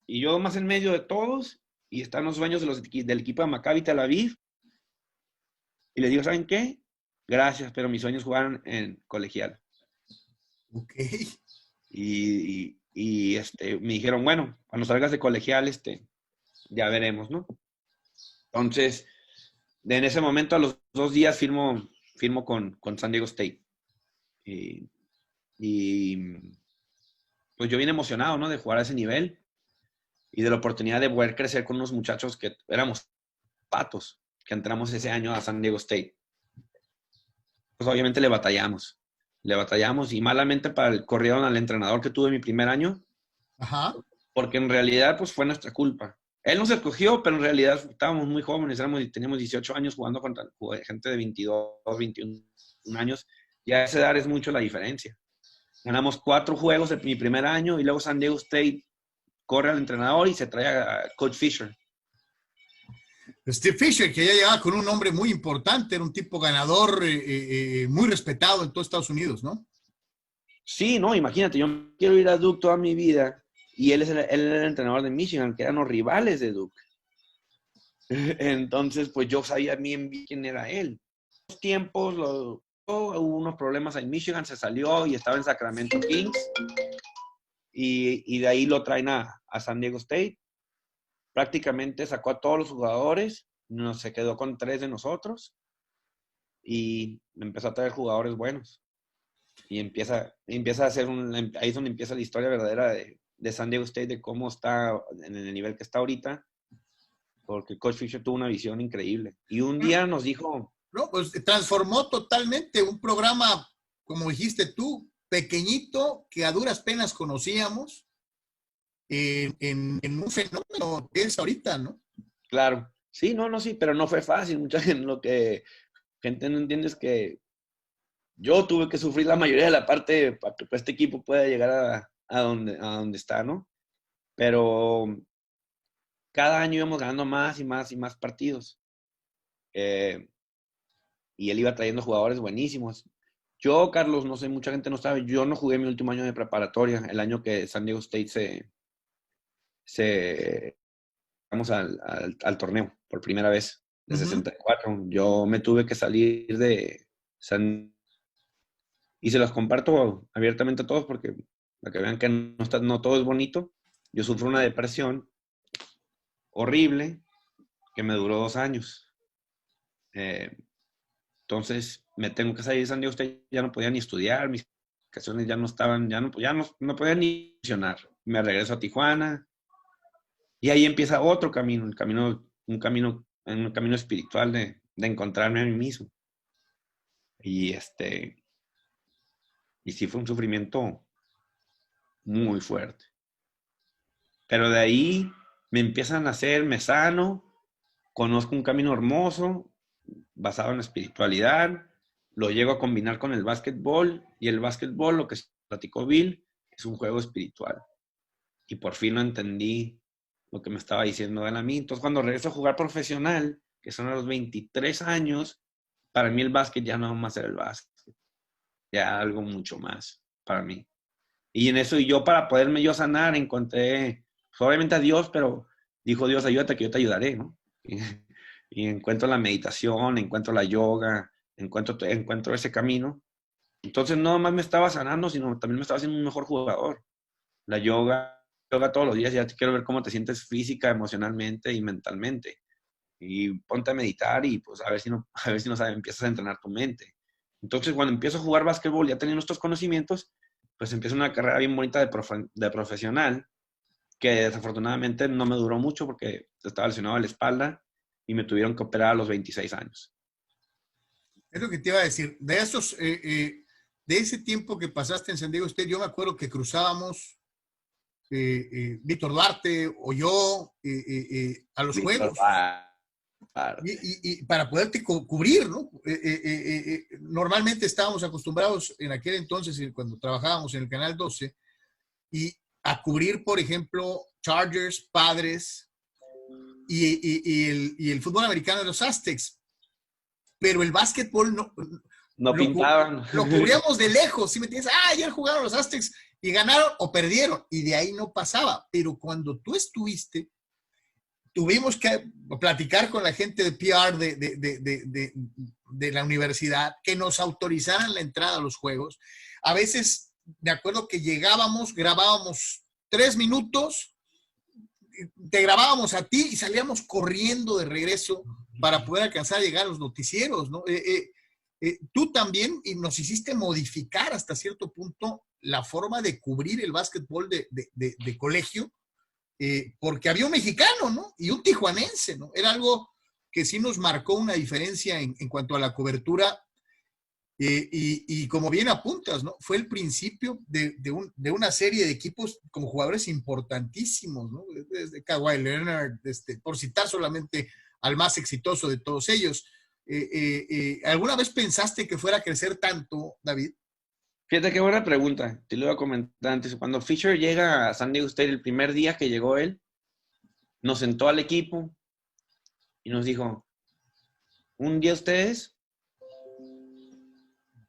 y yo más en medio de todos. Y están los dueños del equipo de Maccabi Tel Aviv. Y les digo, ¿saben qué? Gracias, pero mis sueños jugaron en colegial. Ok. Me dijeron, bueno, cuando salgas de colegial, ya veremos, ¿no? Entonces, en ese momento, a los 2 días, firmo con San Diego State. Y pues yo bien emocionado, ¿no? De jugar a ese nivel y de la oportunidad de poder crecer con unos muchachos que éramos patos, que entramos ese año a San Diego State. Pues obviamente le batallamos y malamente corrieron al entrenador que tuve mi primer año. Ajá. Porque en realidad pues fue nuestra culpa. Él nos escogió, pero en realidad estábamos muy jóvenes, teníamos 18 años jugando contra gente de 22, 21 años, y a esa edad es mucho la diferencia. Ganamos 4 juegos de mi primer año y luego San Diego State corre al entrenador y se trae a Coach Fisher. Steve Fisher, que ya llegaba con un nombre muy importante, era un tipo ganador, muy respetado en todos Estados Unidos, ¿no? Sí, no, imagínate, yo quiero ir a Duke toda mi vida y él era el entrenador de Michigan, que eran los rivales de Duke. Entonces, pues yo sabía bien quién era él. En los tiempos, hubo unos problemas en Michigan, se salió y estaba en Sacramento Kings. Y de ahí lo traen a San Diego State. Prácticamente sacó a todos los jugadores, se quedó con 3 de nosotros y empezó a traer jugadores buenos. Y empieza a hacer ahí es donde empieza la historia verdadera de San Diego State, de cómo está en el nivel que está ahorita, porque Coach Fisher tuvo una visión increíble. Y un día nos dijo... No, pues transformó totalmente un programa, como dijiste tú, pequeñito, que a duras penas conocíamos, en un fenómeno que es ahorita, ¿no? Claro. Sí, sí, pero no fue fácil. Mucha gente, lo que gente no entiende es que yo tuve que sufrir la mayoría de la parte para que este equipo pueda llegar a donde está, ¿no? Pero cada año íbamos ganando más y más y más partidos. Y él iba trayendo jugadores buenísimos. Yo, Carlos, no sé, mucha gente no sabe, yo no jugué mi último año de preparatoria, el año que San Diego State vamos al torneo por primera vez, de 64. Yo me tuve que salir de San... Y se los comparto abiertamente a todos porque para que vean que no todo es bonito. Yo sufro una depresión horrible que me duró 2 años. Entonces me tengo que salir de San Diego State, ya no podía ni estudiar, mis vacaciones ya no estaban, ya no podía ni funcionar. Me regreso a Tijuana y ahí empieza otro camino, un camino espiritual de encontrarme a mí mismo. Y y sí fue un sufrimiento muy fuerte. Pero de ahí me empiezan a hacer, me sano, conozco un camino hermoso basado en la espiritualidad, lo llego a combinar con el básquetbol y el básquetbol, lo que platicó Bill, es un juego espiritual. Y por fin lo entendí lo que me estaba diciendo él a mí. Entonces cuando regreso a jugar profesional, que son a los 23 años, para mí el básquet ya no va a ser el básquet, ya algo mucho más para mí. Y en eso, y yo para poderme yo sanar, encontré, pues, obviamente a Dios, pero dijo Dios, ayúdate que yo te ayudaré, ¿no? Y encuentro la meditación, encuentro la yoga, encuentro ese camino. Entonces no más me estaba sanando, sino también me estaba haciendo un mejor jugador. La yoga todos los días, ya te quiero ver cómo te sientes física, emocionalmente y mentalmente. Y ponte a meditar y pues a ver si no sabes, empiezas a entrenar tu mente. Entonces cuando empiezo a jugar básquetbol, ya teniendo estos conocimientos, pues empiezo una carrera bien bonita de profesional, que desafortunadamente no me duró mucho porque estaba lesionado de la espalda y me tuvieron que operar a los 26 años. Es lo que te iba a decir. De ese tiempo que pasaste en San Diego State, yo me acuerdo que cruzábamos Víctor Duarte o yo a los juegos. Y para poderte cubrir, ¿no? Normalmente estábamos acostumbrados en aquel entonces, cuando trabajábamos en el Canal 12, y a cubrir, por ejemplo, Chargers, Padres, y el fútbol americano de los Aztecs. Pero el básquetbol No pintaban. Lo cubríamos de lejos, ¿sí me entiendes? Ayer jugaron los Aztecs y ganaron o perdieron, y de ahí no pasaba. Pero cuando tú estuviste, tuvimos que platicar con la gente de PR de la universidad, que nos autorizaran la entrada a los juegos. A veces, me acuerdo que llegábamos, grabábamos 3 minutos, te grabábamos a ti y salíamos corriendo de regreso para poder alcanzar a llegar a los noticieros, ¿no? Tú también y nos hiciste modificar hasta cierto punto la forma de cubrir el básquetbol de colegio, porque había un mexicano, ¿no? Y un tijuanense, ¿no? Era algo que sí nos marcó una diferencia en cuanto a la cobertura, y como bien apuntas, ¿no? Fue el principio de una serie de equipos con jugadores importantísimos, ¿no? Desde Kawhi Leonard, por citar solamente al más exitoso de todos ellos. ¿Alguna vez pensaste que fuera a crecer tanto, David? Fíjate qué buena pregunta. Te lo iba a comentar antes. Cuando Fisher llega a San Diego State, el primer día que llegó él, nos sentó al equipo y nos dijo, un día ustedes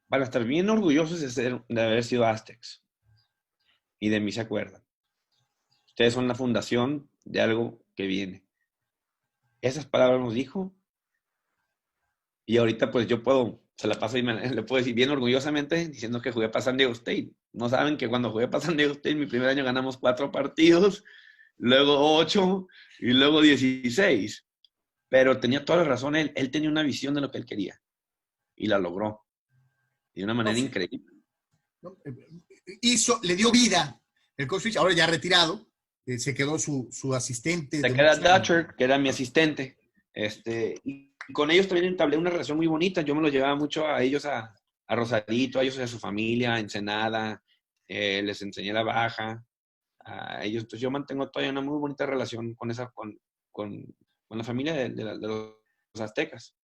van a estar bien orgullosos de haber sido Aztecs. Y de mí se acuerdan. Ustedes son la fundación de algo que viene. Esas palabras nos dijo. Y ahorita pues yo se la paso y le puedo decir bien orgullosamente diciendo que jugué para San Diego State. No saben que cuando jugué para San Diego State, mi primer año ganamos 4 partidos, luego 8 y luego 16. Pero tenía toda la razón, él tenía una visión de lo que él quería. Y la logró. De una manera increíble. Le dio vida. El coach Fisher, ahora ya retirado, se quedó su asistente. Se queda Dutcher, que era mi asistente. Y con ellos también entablé una relación muy bonita. Yo me los llevaba mucho a ellos, a Rosarito, a ellos y a su familia, a Ensenada. Les enseñé la baja a ellos. Entonces yo mantengo todavía una muy bonita relación con la familia de los aztecas.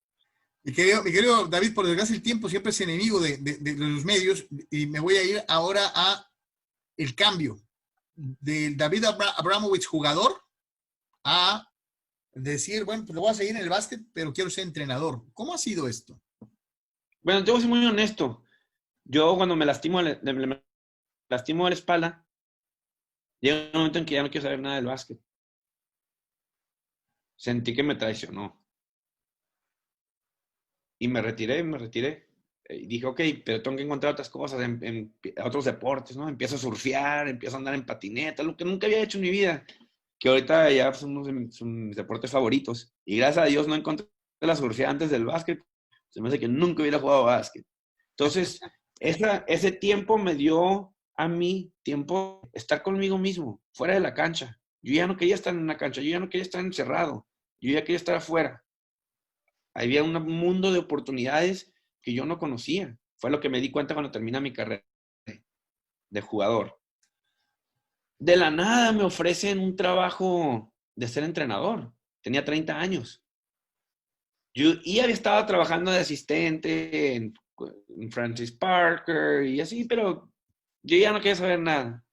Mi querido David, por desgracia el tiempo siempre es enemigo de los medios, y me voy a ir ahora a el cambio del David Abramovich jugador a decir, bueno, pues lo voy a seguir en el básquet, pero quiero ser entrenador. ¿Cómo ha sido esto? Bueno, te voy a ser muy honesto. Yo cuando me lastimo la espalda, llega un momento en que ya no quiero saber nada del básquet. Sentí que me traicionó. Y me retiré. Y dije, ok, pero tengo que encontrar otras cosas, en otros deportes, ¿no? Empiezo a surfear, empiezo a andar en patineta, lo que nunca había hecho en mi vida, que ahorita ya son mis deportes favoritos. Y gracias a Dios no encontré la surfeada antes del básquet. Se me hace que nunca hubiera jugado básquet. Entonces, ese tiempo me dio a mí tiempo de estar conmigo mismo, fuera de la cancha. Yo ya no quería estar en una cancha, yo ya no quería estar encerrado, yo ya quería estar afuera. Había un mundo de oportunidades que yo no conocía. Fue lo que me di cuenta cuando terminé mi carrera de jugador. De la nada me ofrecen un trabajo de ser entrenador. Tenía 30 años. Yo ya estaba trabajando de asistente en Francis Parker y así, pero yo ya no quería saber nada.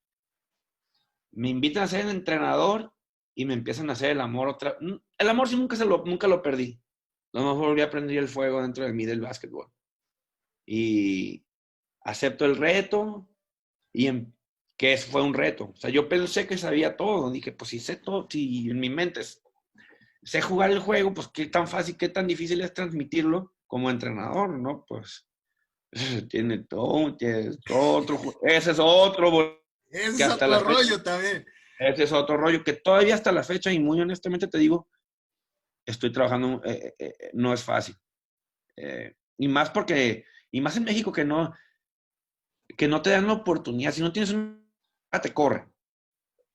Me invitan a ser el entrenador y me empiezan a hacer el amor. El amor sí nunca lo perdí. A lo mejor volví a prender el fuego dentro de mí del básquetbol. Y acepto el reto que fue un reto. O sea, yo pensé que sabía todo. Dije, pues si sé todo, si en mi mente sé jugar el juego, pues qué tan fácil, qué tan difícil es transmitirlo como entrenador, ¿no? Pues tiene todo otro, ese es otro. Ese es otro rollo también. Ese es otro rollo que todavía hasta la fecha, y muy honestamente te digo, estoy trabajando, no es fácil. Y más en México que no te dan la oportunidad. Si no tienes te corren.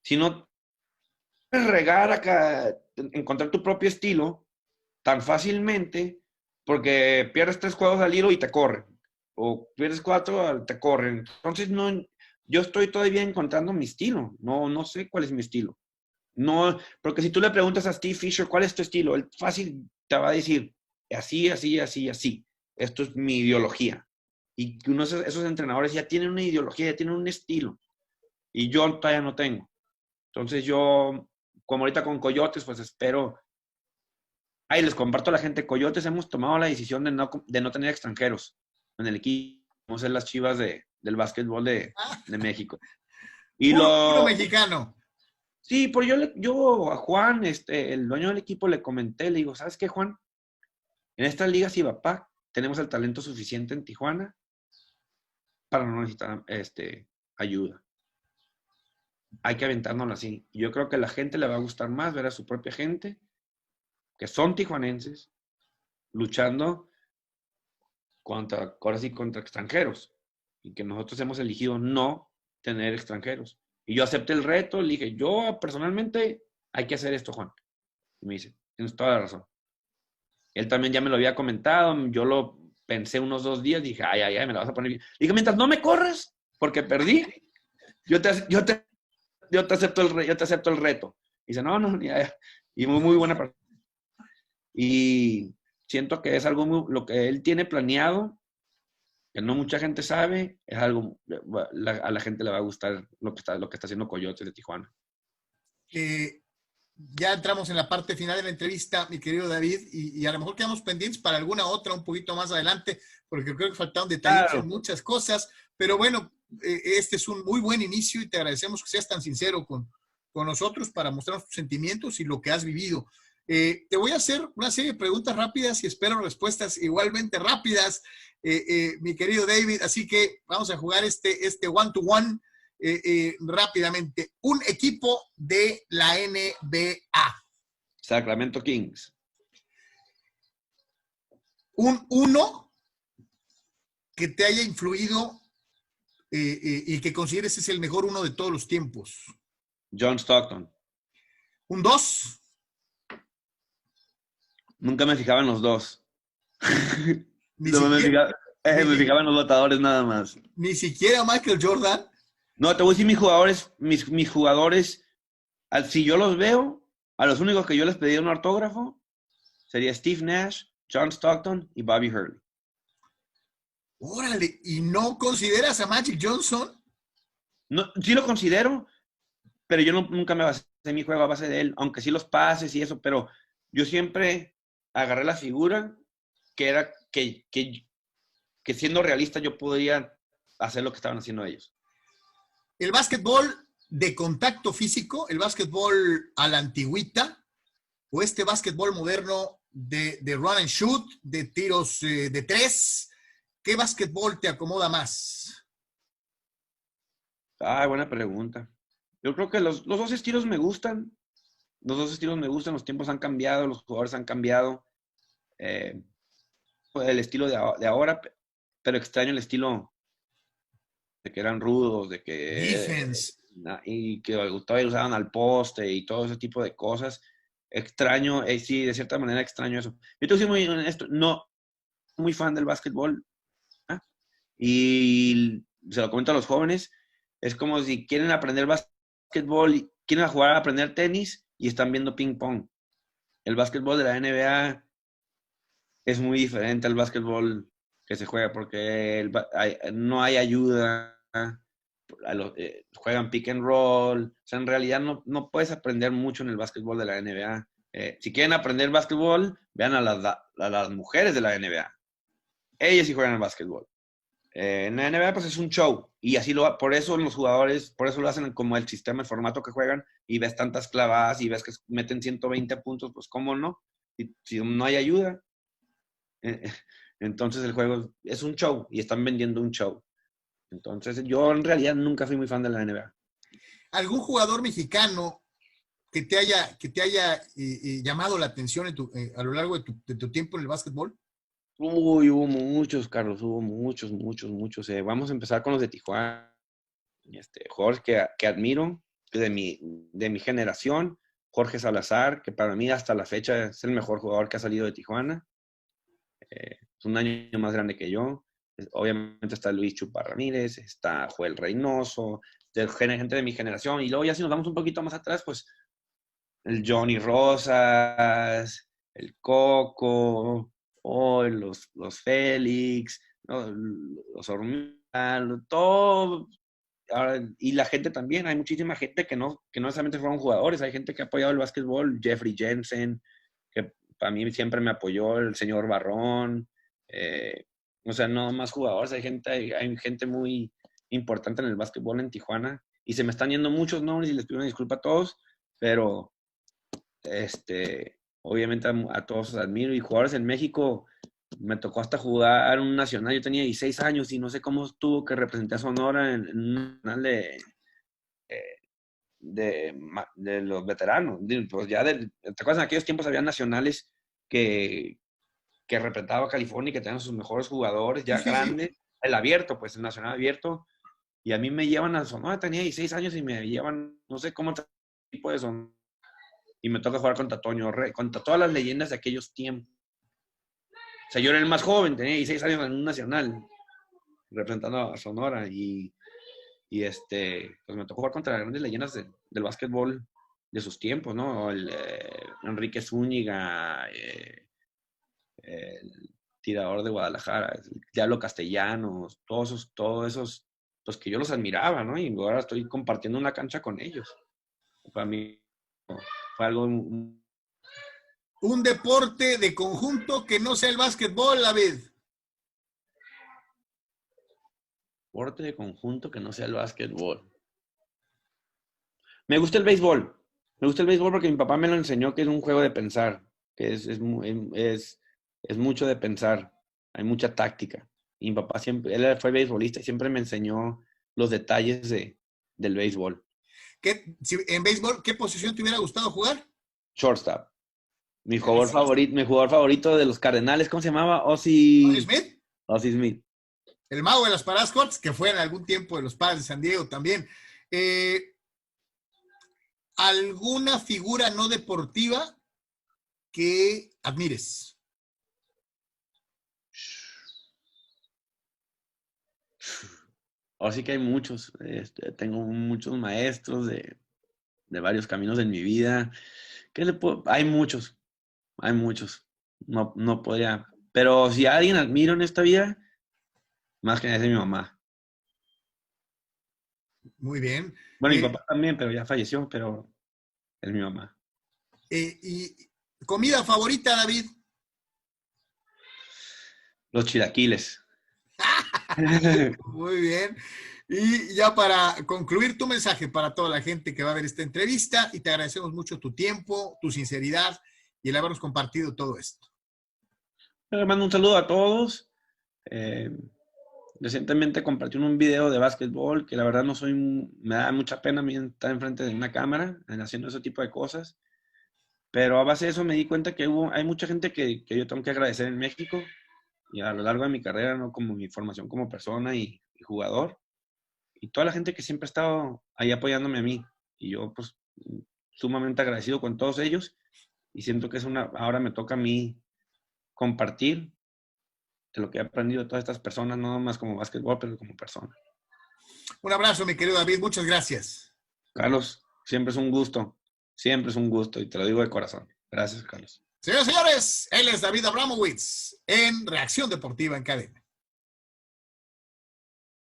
Si no puedes regar acá, encontrar tu propio estilo tan fácilmente, porque pierdes 3 juegos al hilo y te corren. O pierdes 4, te corren. Entonces, yo estoy todavía encontrando mi estilo. No sé cuál es mi estilo. No, porque si tú le preguntas a Steve Fisher, ¿cuál es tu estilo? Él fácil te va a decir, así, así, así, así. Esto es mi ideología. Y esos entrenadores ya tienen una ideología, ya tienen un estilo. Y yo todavía no tengo. Entonces yo, como ahorita con Coyotes, pues espero Ahí les comparto a la gente, Coyotes hemos tomado la decisión de no tener extranjeros en el equipo. Vamos a ser las Chivas del básquetbol de México. Y Puro mexicano. Sí, pues yo a Juan, el dueño del equipo, le comenté, le digo, ¿sabes qué, Juan? En estas ligas IVAPAC tenemos el talento suficiente en Tijuana para no necesitar ayuda. Hay que aventárnoslo así. Yo creo que a la gente le va a gustar más ver a su propia gente, que son tijuanenses, luchando ahora sí, contra extranjeros. Y que nosotros hemos elegido no tener extranjeros. Y yo acepté el reto, le dije, yo personalmente hay que hacer esto, Juan. Y me dice, tienes toda la razón. Él también ya me lo había comentado, yo lo pensé unos 2 días, dije, ay, me la vas a poner bien. Le dije, mientras no me corres, porque perdí, yo te acepto el reto. Y dice, no, ya. Y muy buena persona. Y siento que es algo lo que él tiene planeado, que no mucha gente sabe, es algo, a la gente le va a gustar lo que está haciendo Coyotes de Tijuana. Ya entramos en la parte final de la entrevista, mi querido David, y a lo mejor quedamos pendientes para alguna otra un poquito más adelante, porque creo que faltaron detalles en muchas cosas, pero bueno, este es un muy buen inicio y te agradecemos que seas tan sincero con nosotros para mostrar tus sentimientos y lo que has vivido. Te voy a hacer una serie de preguntas rápidas y espero respuestas igualmente rápidas, mi querido David, así que vamos a jugar este one-to-one. Rápidamente, un equipo de la NBA. Sacramento Kings. Uno que te haya influido y que consideres es el mejor uno de todos los tiempos. John Stockton. Un 2. Nunca me fijaba en los dos. Me fijaba en los botadores nada más. Ni siquiera Michael Jordan. No, te voy a decir mis jugadores, si yo los veo, a los únicos que yo les pedí un autógrafo sería Steve Nash, John Stockton y Bobby Hurley. Órale, ¿y no consideras a Magic Johnson? No, sí lo considero, pero yo nunca me basé en mi juego a base de él, aunque sí los pases y eso, pero yo siempre agarré la figura que era que siendo realista yo podría hacer lo que estaban haciendo ellos. El básquetbol de contacto físico, el básquetbol a la antigüita, o este básquetbol moderno de run and shoot, de tiros de 3, ¿qué básquetbol te acomoda más? Buena pregunta. Yo creo que los dos estilos me gustan. Los dos estilos me gustan, los tiempos han cambiado, los jugadores han cambiado. El estilo de ahora, pero extraño el estilo de que eran rudos, de que... Defense. Y que todavía usaban al poste y todo ese tipo de cosas. Extraño, sí, de cierta manera extraño eso. Yo te soy muy honesto, no muy fan del básquetbol. Y se lo comento a los jóvenes, es como si quieren aprender básquetbol, quieren jugar a aprender tenis y están viendo ping pong. El básquetbol de la NBA es muy diferente al básquetbol que se juega porque no hay ayuda, juegan pick and roll, o sea, en realidad no puedes aprender mucho en el básquetbol de la NBA. Si quieren aprender básquetbol, vean a las mujeres de la NBA. Ellas sí juegan al básquetbol. En la NBA pues es un show y así por eso los jugadores, por eso lo hacen como el sistema, el formato que juegan y ves tantas clavadas y ves que meten 120 puntos, pues cómo no, si no hay ayuda. Entonces el juego es un show y están vendiendo un show. Entonces yo en realidad nunca fui muy fan de la NBA. ¿Algún jugador mexicano que te haya llamado la atención a lo largo de tu tiempo en el básquetbol? Uy, hubo muchos, Carlos, hubo muchos. Vamos a empezar con los de Tijuana. Jugadores que admiro de mi generación. Jorge Salazar, que para mí hasta la fecha es el mejor jugador que ha salido de Tijuana. Es un año más grande que yo. Obviamente está Luis Chupa Ramírez, está Joel Reynoso, gente de mi generación. Y luego ya si nos vamos un poquito más atrás, pues el Johnny Rosas, el Coco, los Félix, ¿no? Los Hormigas, todo. Ahora, y la gente también, hay muchísima gente que no necesariamente fueron jugadores, hay gente que ha apoyado el básquetbol, Jeffrey Jensen, que para mí siempre me apoyó el señor Barrón, o sea, no más jugadores, hay gente muy importante en el básquetbol en Tijuana, y se me están yendo muchos nombres y les pido una disculpa a todos, pero obviamente a todos los admiro, y jugadores en México, me tocó hasta jugar un nacional, yo tenía 16 años y no sé cómo tuvo que representar a Sonora en un nacional de los veteranos. Pues ya ¿te acuerdas? En aquellos tiempos había nacionales que representaba a California y que tenían sus mejores jugadores ya grandes, el abierto, pues el nacional abierto, y a mí me llevan a Sonora, tenía 16 años y me llevan, no sé cómo tipo de Sonora, y me toca jugar contra Toño Rey, contra todas las leyendas de aquellos tiempos. O sea, yo era el más joven, tenía 16 años en un nacional, representando a Sonora, y pues me tocó jugar contra las grandes leyendas del básquetbol de sus tiempos, ¿no? Enrique Zúñiga, el tirador de Guadalajara, el Diablo Castellanos, todos esos, pues que yo los admiraba, ¿no? Y ahora estoy compartiendo una cancha con ellos. Para mí fue algo... Un deporte de conjunto que no sea el básquetbol, David. Deporte de conjunto que no sea el básquetbol. Me gusta el béisbol. Me gusta el béisbol porque mi papá me lo enseñó, que es un juego de pensar, que es mucho de pensar. Hay mucha táctica. Y mi papá siempre, él fue beisbolista y siempre me enseñó los detalles del béisbol. En béisbol, ¿qué posición te hubiera gustado jugar? Shortstop. Mi jugador favorito de los Cardenales, ¿cómo se llamaba? Ozzie Smith. Ozzie Smith. El mago de las paradas cortas, que fue en algún tiempo de los Padres de San Diego también. ¿Alguna figura no deportiva que admires? Así que hay muchos. Tengo muchos maestros de varios caminos en mi vida. Hay muchos. Hay muchos. No podría. Pero si a alguien admiro en esta vida, más que nada es mi mamá. Muy bien. Bueno, mi papá también, pero ya falleció, pero es mi mamá. ¿Y comida favorita, David? Los chilaquiles. Muy bien. Y ya para concluir, tu mensaje para toda la gente que va a ver esta entrevista, y te agradecemos mucho tu tiempo, tu sinceridad y el habernos compartido todo esto. Le mando un saludo a todos. Recientemente compartí un video de básquetbol que la verdad me da mucha pena estar enfrente de una cámara haciendo ese tipo de cosas. Pero a base de eso me di cuenta que hay mucha gente que yo tengo que agradecer en México y a lo largo de mi carrera, ¿no? Como mi formación como persona y jugador. Y toda la gente que siempre ha estado ahí apoyándome a mí. Y yo, pues, sumamente agradecido con todos ellos. Y siento que ahora me toca a mí compartir de lo que he aprendido de todas estas personas, no más como básquetbol, pero como persona. Un abrazo, mi querido David. Muchas gracias. Carlos, siempre es un gusto. Siempre es un gusto y te lo digo de corazón. Gracias, Carlos. Señores y señores, él es David Abramowitz en Reacción Deportiva en Cadena.